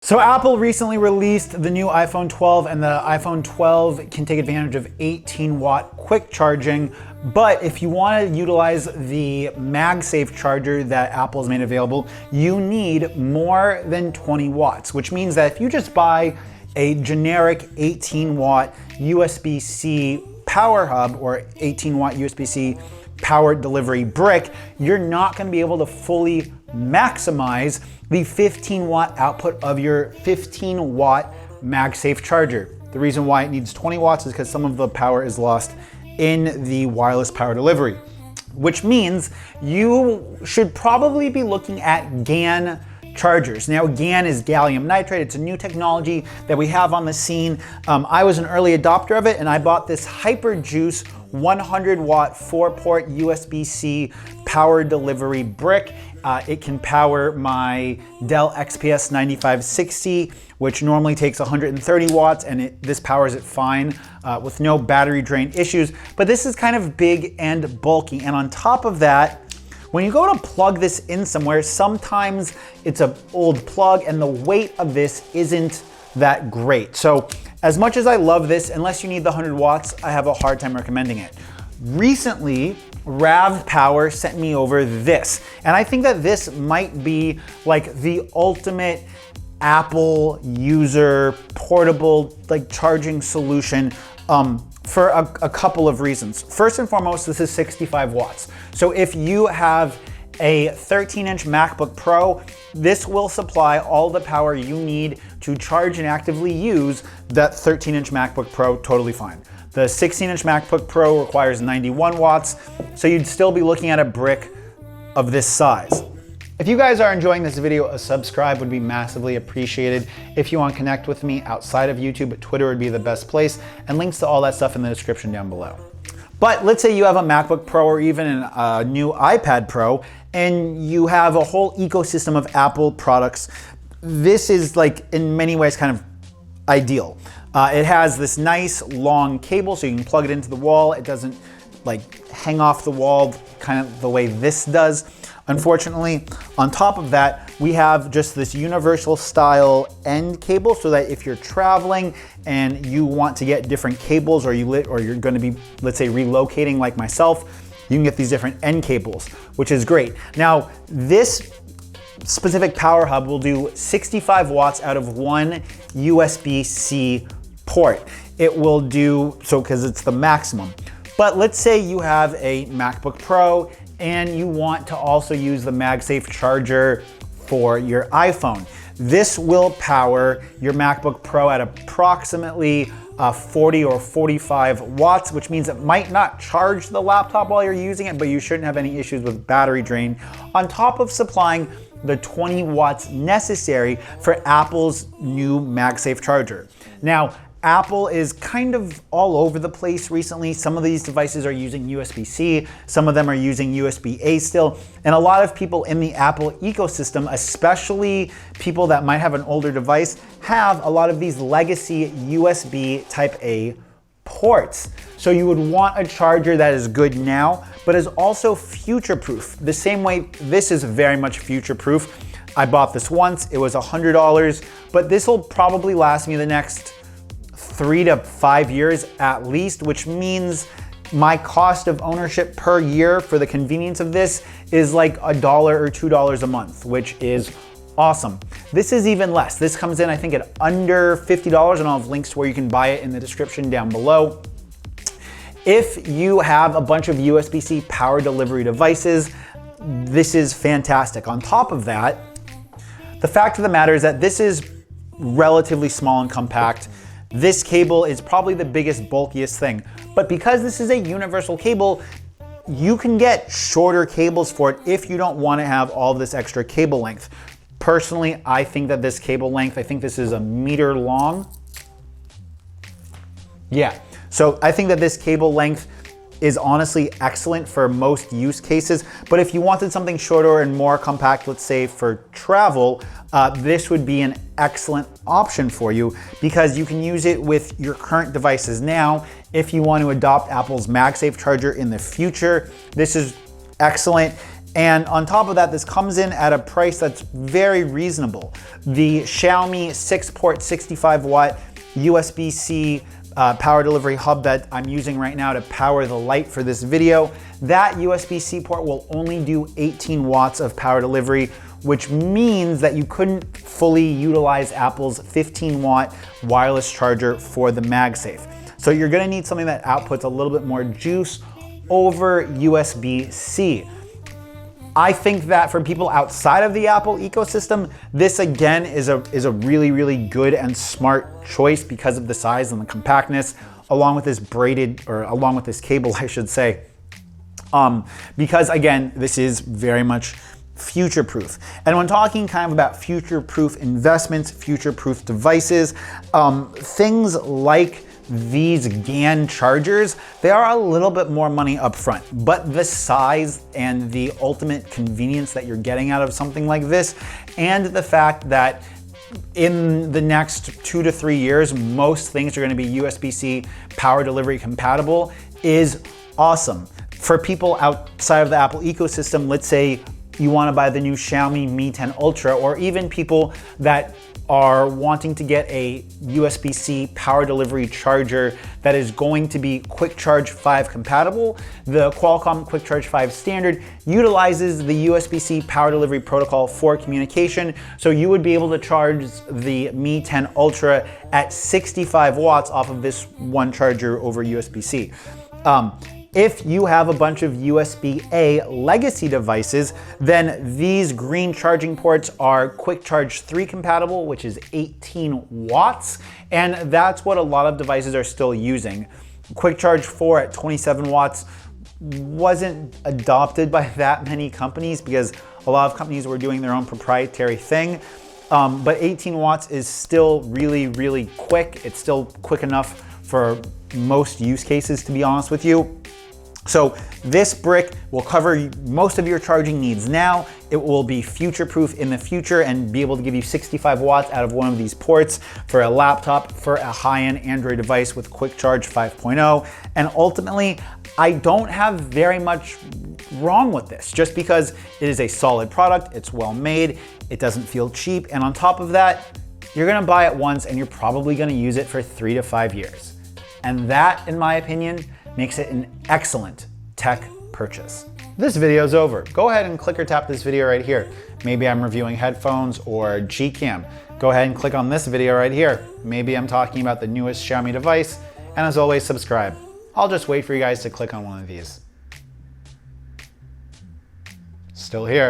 So Apple recently released the new iPhone 12, and the iPhone 12 can take advantage of 18-watt quick charging. But if you want to utilize the MagSafe charger that Apple's made available, you need more than 20 watts, which means that if you just buy a generic 18-watt USB-C power hub or 18-watt USB-C power delivery brick, you're not going to be able to fully maximize the 15-watt output of your 15-watt MagSafe charger. The reason why it needs 20 watts is because some of the power is lost in the wireless power delivery, which means you should probably be looking at GAGAN Chargers. Now, GAGAN is gallium nitride. It's a new technology that we have on the scene. I was an early adopter of it, and I bought this HyperJuice 100-watt 4-port USB-C power delivery brick. It can power my Dell XPS 9560, which normally takes 130 watts, and this powers it fine with no battery drain issues. But this is kind of big and bulky, and on top of that, when you go to plug this in somewhere, sometimes it's an old plug and the weight of this isn't that great. So as much as I love this, unless you need the 100 watts, I have a hard time recommending it. Recently, ravpower sent me over this, and I think that this might be like the ultimate Apple user portable charging solution for a couple of reasons. First and foremost, this is 65 watts. So if you have a 13-inch MacBook Pro, this will supply all the power you need to charge and actively use that 13-inch MacBook Pro totally fine. The 16-inch MacBook Pro requires 91 watts, so you'd still be looking at a brick of this size. If you guys are enjoying this video, a subscribe would be massively appreciated. If you want to connect with me outside of YouTube, Twitter would be the best place, and links to all that stuff in the description down below. But let's say you have a MacBook Pro or even a new iPad Pro, and you have a whole ecosystem of Apple products. This is in many ways kind of ideal. It has this nice long cable so you can plug it into the wall. It doesn't hang off the wall kind of the way this does. Unfortunately, on top of that, we have just this universal style end cable so that if you're traveling and you want to get different cables, or you're going to be, let's say, relocating like myself, you can get these different end cables, which is great. Now, this specific power hub will do 65 watts out of one USB-C port. It will do so because it's the maximum. But let's say you have a MacBook Pro and you want to also use the MagSafe charger for your iPhone. This will power your MacBook Pro at approximately 40 or 45 watts, which means it might not charge the laptop while you're using it, but you shouldn't have any issues with battery drain, on top of supplying the 20 watts necessary for Apple's new MagSafe charger. Now, Apple is kind of all over the place recently. Some of these devices are using USB-C, some of them are using USB-A still, and a lot of people in the Apple ecosystem, especially people that might have an older device, have a lot of these legacy USB Type-A ports. So you would want a charger that is good now, but is also future-proof. The same way this is very much future-proof. I bought this once, it was $100, but this will probably last me the next 3 to 5 years at least, which means my cost of ownership per year for the convenience of this is like $1 or $2 a month, which is awesome. This is even less. This comes in, I think, at under $50, and I'll have links to where you can buy it in the description down below. If you have a bunch of USB-C power delivery devices, this is fantastic. On top of that, the fact of the matter is that this is relatively small and compact. This cable is probably the biggest, bulkiest thing. But because this is a universal cable, you can get shorter cables for it if you don't want to have all this extra cable length. Personally, I think that this cable length, I think this is 1 meter long. Yeah, so I think that this cable length is honestly excellent for most use cases. But if you wanted something shorter and more compact, let's say for travel, this would be an excellent option for you because you can use it with your current devices now. If you want to adopt Apple's MagSafe charger in the future, this is excellent. And on top of that, this comes in at a price that's very reasonable. The Xiaomi 6-port 65 watt USB-C power delivery hub that I'm using right now to power the light for this video, that USB-C port will only do 18 watts of power delivery, which means that you couldn't fully utilize Apple's 15-watt wireless charger for the MagSafe. So you're gonna need something that outputs a little bit more juice over USB-C. I think that for people outside of the Apple ecosystem, this again is a really, really good and smart choice because of the size and the compactness, along with this along with this cable, I should say. Because again, this is very much future-proof. And when talking kind of about future-proof investments, future-proof devices, things like these GAGAN chargers, they are a little bit more money up front, but the size and the ultimate convenience that you're getting out of something like this, and the fact that in the next 2 to 3 years, most things are gonna be USB-C power delivery compatible, is awesome. For people outside of the Apple ecosystem, let's say you wanna buy the new Xiaomi Mi 10 Ultra, or even people that are wanting to get a USB-C power delivery charger that is going to be Quick Charge 5 compatible. The Qualcomm Quick Charge 5 standard utilizes the USB-C power delivery protocol for communication, so you would be able to charge the Mi 10 Ultra at 65 watts off of this one charger over USB-C. If you have a bunch of USB-A legacy devices, then these green charging ports are Quick Charge 3 compatible, which is 18 watts, and that's what a lot of devices are still using. Quick Charge 4 at 27 watts wasn't adopted by that many companies because a lot of companies were doing their own proprietary thing. But 18 watts is still really, really quick. It's still quick enough for most use cases, to be honest with you. So this brick will cover most of your charging needs now. It will be future-proof in the future and be able to give you 65 watts out of one of these ports for a laptop, for a high-end Android device with Quick Charge 5.0. And ultimately, I don't have very much wrong with this, just because it is a solid product, it's well made, it doesn't feel cheap, and on top of that, you're gonna buy it once and you're probably gonna use it for 3 to 5 years. And that, in my opinion, makes it an excellent tech purchase. This video is over. Go ahead and click or tap this video right here. Maybe I'm reviewing headphones or Gcam. Go ahead and click on this video right here. Maybe I'm talking about the newest Xiaomi device. And as always, subscribe. I'll just wait for you guys to click on one of these. Still here.